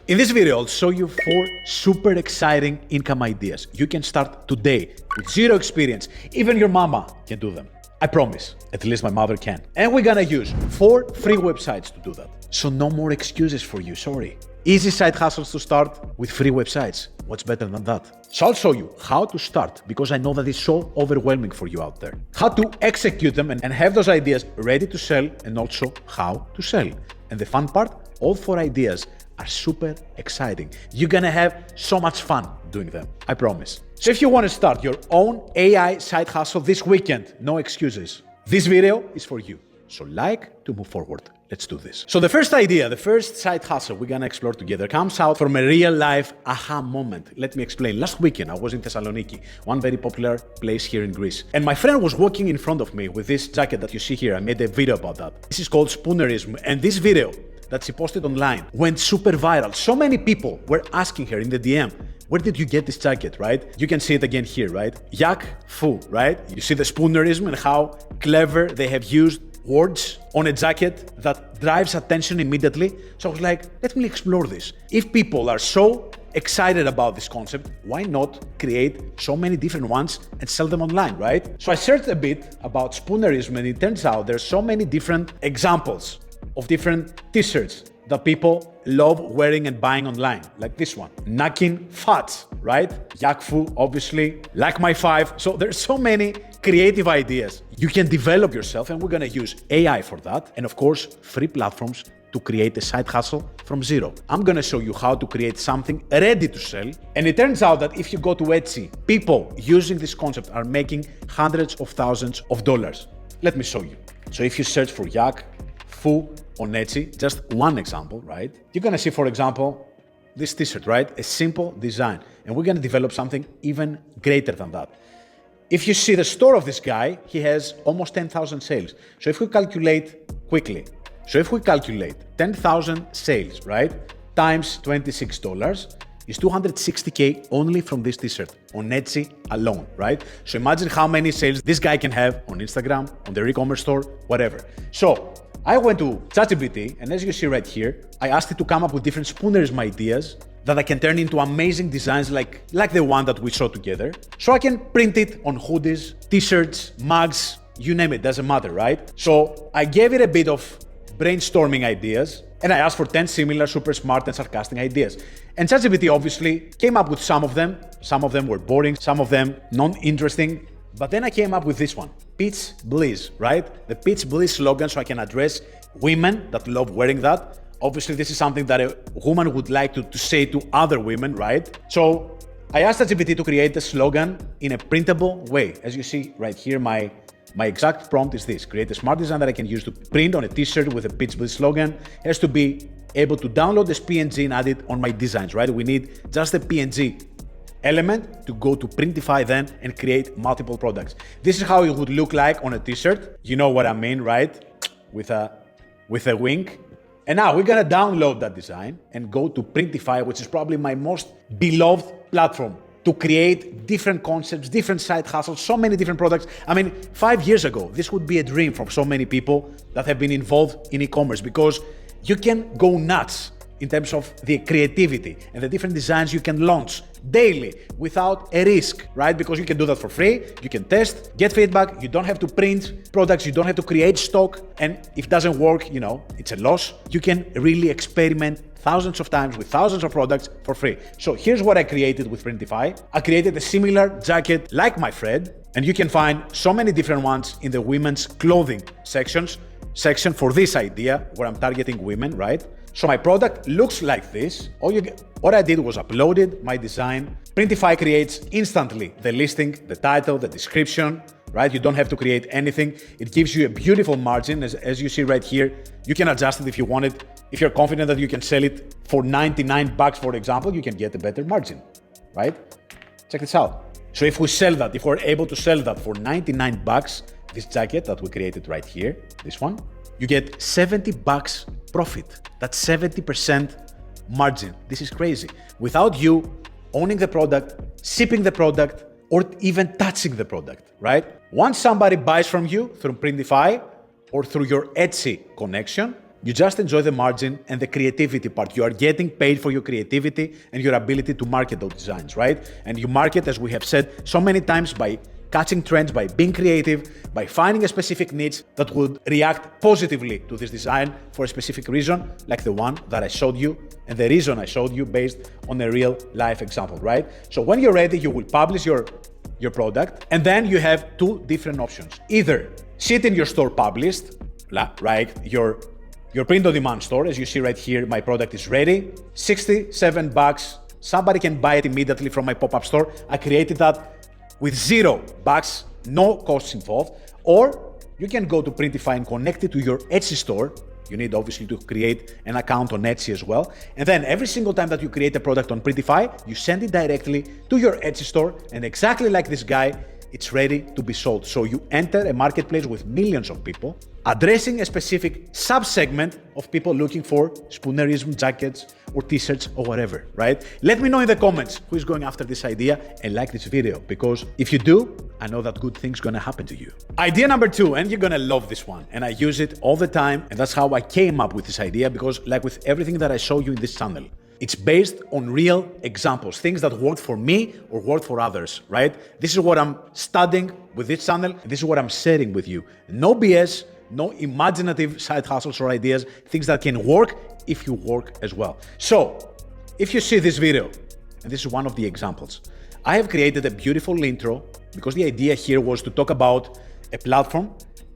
In this video, I'll show you 4 super exciting income ideas. You can start today with zero experience. Even your mama can do them. I promise. At least my mother can. And we're gonna use 4 free websites to do that. So no more excuses for you, sorry. Easy side hustles to start with free websites. What's better than that? So I'll show you how to start because I know that it's so overwhelming for you out there. How to execute them and have those ideas ready to sell, and also how to sell. And the fun part, all 4 ideas are super exciting. You're gonna have so much fun doing them, I promise. So if you wanna start your own AI side hustle this weekend, no excuses. This video is for you. So to move forward. Let's do this. So the first idea, the first side hustle we're gonna explore together comes out from a real life aha moment. Let me explain. Last weekend, I was in Thessaloniki, one very popular place here in Greece. And my friend was walking in front of me with this jacket that you see here. I made a video about that. This is called Spoonerism. And this video that she posted online went super viral. So many people were asking her in the DM, where did you get this jacket, right? You can see it again here, right? Yak fu, right? You see the Spoonerism and how clever they have used words on a jacket that drives attention immediately. So I was like, let me explore this. If people are so excited about this concept, why not create so many different ones and sell them online, right? So I searched a bit about Spoonerism and it turns out there's so many different examples of different t-shirts that people love wearing and buying online, like this one. Knacking fats, right? Yakfu, obviously, like my 5. So there's so many creative ideas. You can develop yourself and we're gonna use AI for that. And of course, free platforms to create a side hustle from zero. I'm gonna show you how to create something ready to sell. And it turns out that if you go to Etsy, people using this concept are making hundreds of thousands of dollars. Let me show you. So if you search for yak, fu on Etsy, just one example, right? You're gonna see, for example, this t-shirt, right? A simple design. And we're gonna develop something even greater than that. If you see the store of this guy, he has almost 10,000 sales. So if we calculate quickly, 10,000 sales, right? Times $26 is $260K only from this t-shirt on Etsy alone, right? So imagine how many sales this guy can have on Instagram, on their e-commerce store, whatever. So I went to ChatGPT, and as you see right here, I asked it to come up with different Spoonerism ideas that I can turn into amazing designs like the one that we saw together. So I can print it on hoodies, t-shirts, mugs, you name it, doesn't matter, right? So I gave it a bit of brainstorming ideas, and I asked for 10 similar super smart and sarcastic ideas. And ChatGPT obviously came up with some of them. Some of them were boring, some of them non-interesting. But then I came up with this one, Peach Bliss, right? The Peach Bliss slogan, so I can address women that love wearing that. Obviously, this is something that a woman would like to say to other women, right? So I asked ChatGPT to create the slogan in a printable way. As you see right here, my exact prompt is this: create a smart design that I can use to print on a t-shirt with a Peach Bliss slogan. It has to be able to download this PNG and add it on my designs, right? We need just a PNG element to go to printify then and create multiple products. This is how it would look like on a t-shirt. You know what I mean, right? With a wink. And now we're gonna download that design and go to Printify, which is probably my most beloved platform to create different concepts, different side hustles, so many different products. I mean, 5 years ago, this would be a dream for so many people that have been involved in e-commerce because you can go nuts in terms of the creativity and the different designs you can launch daily without a risk, right? Because you can do that for free, you can test, get feedback, you don't have to print products, you don't have to create stock, and if it doesn't work, you know, it's a loss. You can really experiment thousands of times with thousands of products for free. So here's what I created with Printify. I created a similar jacket like my friend, and you can find so many different ones in the women's clothing section for this idea where I'm targeting women, right? So my product looks like this. What I did was uploaded my design. Printify creates instantly the listing, the title, the description, right? You don't have to create anything. It gives you a beautiful margin. As you see right here, you can adjust it if you want it. If you're confident that you can sell it for $99, for example, you can get a better margin, right? Check this out. So if we sell that, if we're able to sell that for $99, this jacket that we created right here, this one, you get $70 profit. That's 70% margin. This is crazy. Without you owning the product, shipping the product, or even touching the product, right? Once somebody buys from you through Printify or through your Etsy connection, You just enjoy the margin and the creativity part. You are getting paid for your creativity and your ability to market those designs, right? And you market, as we have said so many times, by catching trends, by being creative, by finding a specific niche that would react positively to this design for a specific reason, like the one that I showed you, and the reason I showed you based on a real life example, right? So when you're ready, you will publish your product, and then you have two different options. Either sit in your store published, right? Your print-on-demand store, as you see right here, my product is ready, $67. Somebody can buy it immediately from my pop-up store. I created that with $0, no costs involved. Or you can go to Printify and connect it to your Etsy store. You need obviously to create an account on Etsy as well. And then every single time that you create a product on Printify, you send it directly to your Etsy store. And exactly like this guy, it's ready to be sold. So you enter a marketplace with millions of people, addressing a specific sub-segment of people looking for Spoonerism jackets or t-shirts or whatever, right? Let me know in the comments who is going after this idea and like this video, because if you do, I know that good things gonna happen to you. Idea number 2, and you're gonna love this one, and I use it all the time, and that's how I came up with this idea, because like with everything that I show you in this channel, it's based on real examples, things that worked for me or worked for others, right? This is what I'm studying with this channel, and this is what I'm sharing with you. No BS, no imaginative side hustles or ideas, things that can work if you work as well. So, if you see this video, and this is one of the examples, I have created a beautiful intro because the idea here was to talk about a platform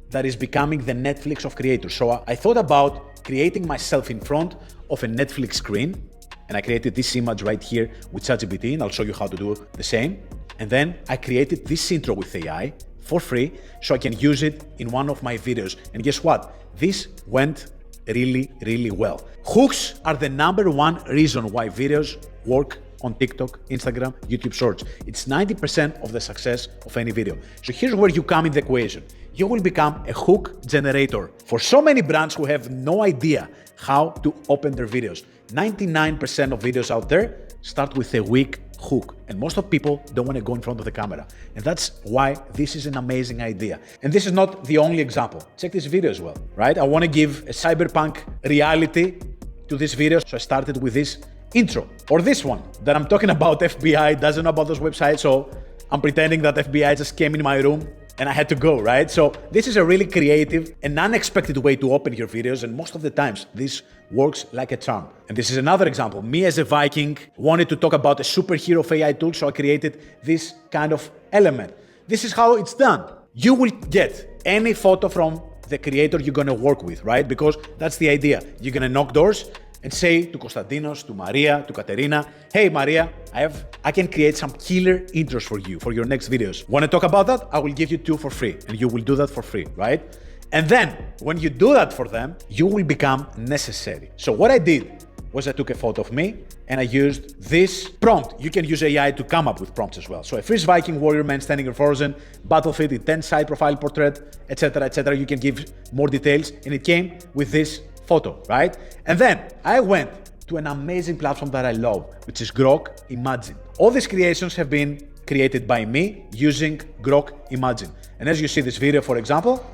that is becoming the Netflix of creators. So I thought about creating myself in front of a Netflix screen, and I created this image right here with ChatGPT, and I'll show you how to do the same. And then I created this intro with AI for free, so I can use it in one of my videos. And guess what? This went really, really well. Hooks are the #1 reason why videos work on TikTok, Instagram, YouTube Shorts. It's 90% of the success of any video. So here's where you come in the equation. You will become a hook generator for so many brands who have no idea how to open their videos. 99% of videos out there start with a weak hook, and most of people don't want to go in front of the camera. And that's why this is an amazing idea. And this is not the only example. Check this video as well, right? I want to give a cyberpunk reality to this video, so I started with this intro. Or this one that I'm talking about. FBI doesn't know about those websites, so I'm pretending that FBI just came in my room and I had to go, right? So this is a really creative and unexpected way to open your videos, and most of the times this works like a charm. And this is another example. Me as a Viking wanted to talk about a superhero of AI tool, so I created this kind of element. This is how it's done. You will get any photo from the creator you're gonna work with, right? Because that's the idea. You're gonna knock doors and say to Konstantinos, to Maria, to Katerina, hey Maria, I can create some killer intros for you for your next videos. Want to talk about that? I will give you 2 for free, and you will do that for free, right? And then when you do that for them, you will become necessary. So what I did was I took a photo of me and I used this prompt. You can use AI to come up with prompts as well. So a freeze Viking warrior man standing in frozen battlefield, intense side profile portrait, etc., etc. You can give more details, and it came with this photo, right? And then I went to an amazing platform that I love, which is Grok Imagine. All these creations have been created by me using Grok Imagine. And as you see this video, for example,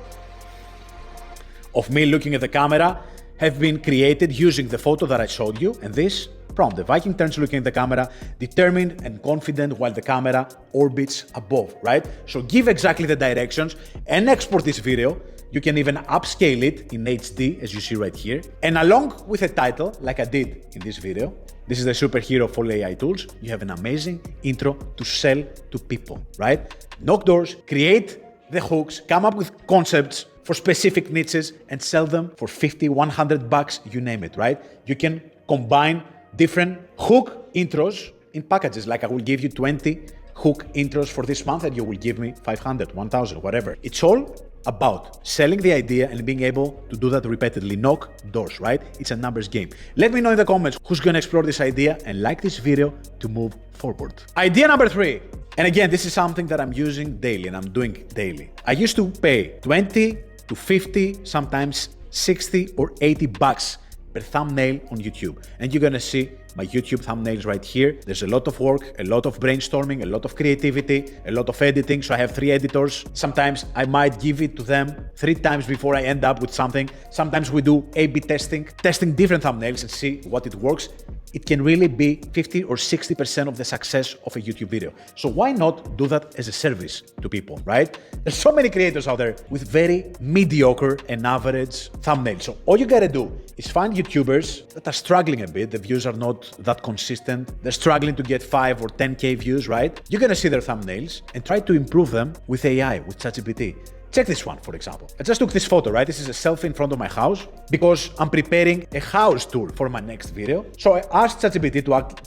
of me looking at the camera, have been created using the photo that I showed you and this prompt. The Viking turns looking at the camera, determined and confident while the camera orbits above, right? So give exactly the directions and export this video. You can even upscale it in HD, as you see right here. And along with a title, like I did in this video, this is the superhero for AI tools, you have an amazing intro to sell to people, right? Knock doors, create the hooks, come up with concepts for specific niches and sell them for $50, $100, you name it, right? You can combine different hook intros in packages, like I will give you 20 hook intros for this month and you will give me 500, 1,000, whatever. It's all about selling the idea and being able to do that repeatedly. Knock doors, right? It's a numbers game. Let me know in the comments who's gonna explore this idea and like this video to move forward. Idea number 3. And again, this is something that I'm using daily and I'm doing daily. I used to pay 20 to 50, sometimes 60 or $80 per thumbnail on YouTube. And you're gonna see my YouTube thumbnails right here. There's a lot of work, a lot of brainstorming, a lot of creativity, a lot of editing. So I have 3 editors. Sometimes I might give it to them 3 times before I end up with something. Sometimes we do A/B testing different thumbnails and see what it works. It can really be 50 or 60% of the success of a YouTube video. So why not do that as a service to people, right? There's so many creators out there with very mediocre and average thumbnails. So all you gotta do is find YouTubers that are struggling a bit. The views are not that consistent. They're struggling to get 5 or 10K views, right? You're gonna see their thumbnails and try to improve them with AI, with ChatGPT. Check this one, for example. I just took this photo, right? This is a selfie in front of my house because I'm preparing a house tour for my next video. So I asked ChatGPT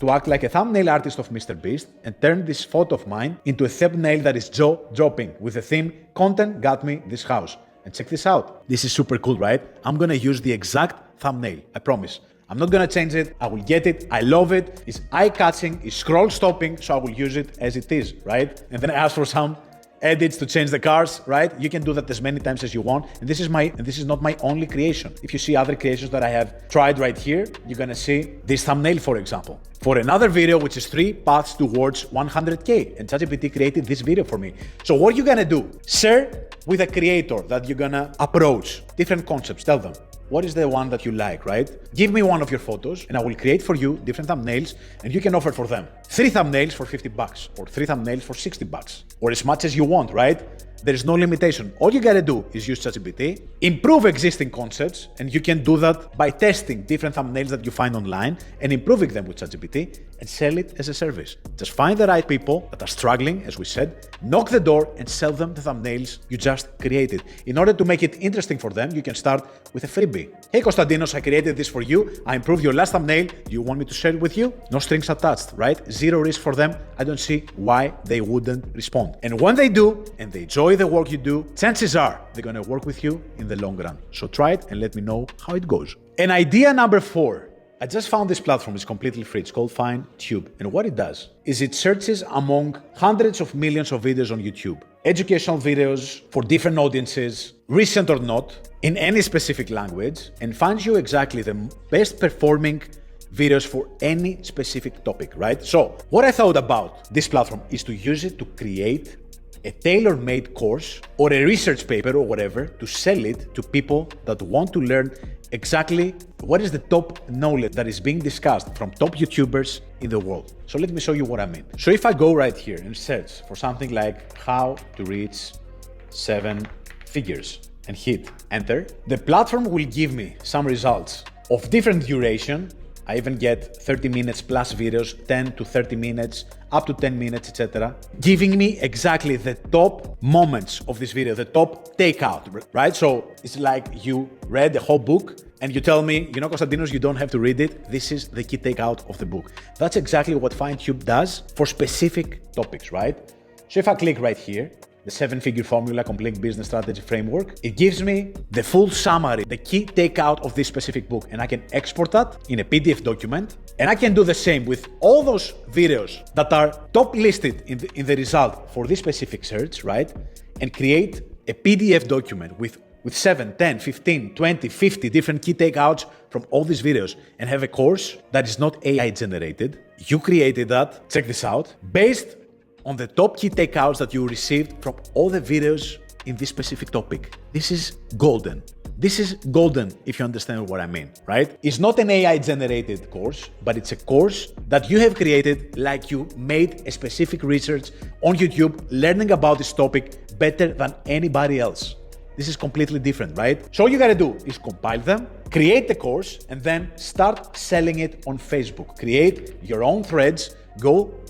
to act like a thumbnail artist of MrBeast and turn this photo of mine into a thumbnail that is jaw-dropping with the theme, content got me this house. And check this out. This is super cool, right? I'm gonna use the exact thumbnail, I promise. I'm not gonna change it, I will get it, I love it, it's eye-catching, it's scroll-stopping, so I will use it as it is, right? And then I asked for some edits to change the cars, right? You can do that as many times as you want. And this is not my only creation. If you see other creations that I have tried right here, you're gonna see this thumbnail, for example, for another video, which is 3 paths towards 100K. And ChatGPT created this video for me. So what you're gonna do, share with a creator that you're gonna approach different concepts, tell them, what is the one that you like, right? Give me one of your photos and I will create for you different thumbnails and you can offer for them 3 thumbnails for $50 or 3 thumbnails for $60 or as much as you want, right? There is no limitation. All you gotta do is use ChatGPT, improve existing concepts, and you can do that by testing different thumbnails that you find online and improving them with ChatGPT and sell it as a service. Just find the right people that are struggling, as we said, knock the door and sell them the thumbnails you just created. In order to make it interesting for them, you can start with a freebie. Hey Konstantinos, I created this for you. I improved your last thumbnail. Do you want me to share it with you? No strings attached, right? Zero risk for them. I don't see why they wouldn't respond. And when they do, and they enjoy the work you do, chances are they're gonna work with you in the long run. So try it and let me know how it goes. And idea number 4. I just found this platform, it's completely free, it's called FindTube. And what it does is it searches among hundreds of millions of videos on YouTube. Educational videos for different audiences, recent or not, in any specific language, and finds you exactly the best performing videos for any specific topic, right? So what I thought about this platform is to use it to create a tailor-made course or a research paper or whatever to sell it to people that want to learn exactly what is the top knowledge that is being discussed from top YouTubers in the world. So let me show you what I mean. So if I go right here and search for something like how to reach 7 figures and hit enter, the platform will give me some results of different duration. I even get 30 minutes plus videos, 10 to 30 minutes, up to 10 minutes, etc. Giving me exactly the top moments of this video, the top takeout, right? So it's like you read the whole book and you tell me, you know, Konstantinos, you don't have to read it. This is the key takeout of the book. That's exactly what FindTube does for specific topics, right? So if I click right here, the 7-figure formula, complete business strategy framework, it gives me the full summary, the key takeout of this specific book. And I can export that in a PDF document. And I can do the same with all those videos that are top listed in the result for this specific search, right? And create a PDF document with 7, 10, 15, 20, 50 different key takeouts from all these videos and have a course that is not AI generated. You created that, check this out, based on the top key takeouts that you received from all the videos in this specific topic. This is golden. This is golden if you understand what I mean, right? It's not an AI generated course, but it's a course that you have created like you made a specific research on YouTube, learning about this topic better than anybody else. This is completely different, right? So all you gotta do is compile them, create the course, and then start selling it on Facebook. Create your own threads,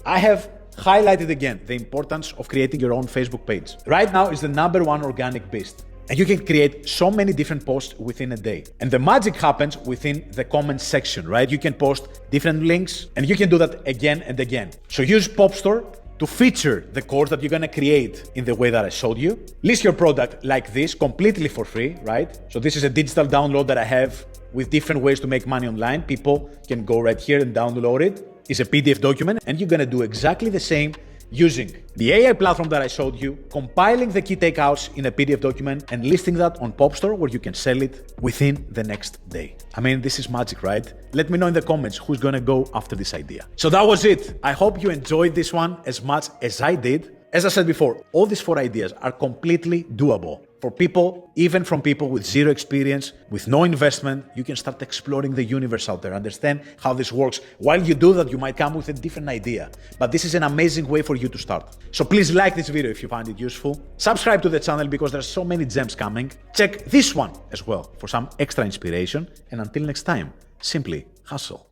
I have highlighted again the importance of creating your own Facebook page. Right now is the #1 organic beast. And you can create so many different posts within a day. And the magic happens within the comment section, right? You can post different links and you can do that again and again. So use Popstore to feature the course that you're gonna create in the way that I showed you. List your product like this completely for free, right? So this is a digital download that I have with different ways to make money online. People can go right here and download it. It's a PDF document and you're gonna do exactly the same using the AI platform that I showed you, compiling the key takeouts in a PDF document, and listing that on PopStore where you can sell it within the next day. I mean, this is magic, right? Let me know in the comments who's gonna go after this idea. So that was it. I hope you enjoyed this one as much as I did. As I said before, all these 4 ideas are completely doable. For people, even from people with zero experience, with no investment, you can start exploring the universe out there, understand how this works. While you do that, you might come with a different idea. But this is an amazing way for you to start. So please like this video if you find it useful. Subscribe to the channel because there's so many gems coming. Check this one as well for some extra inspiration. And until next time, simply hustle.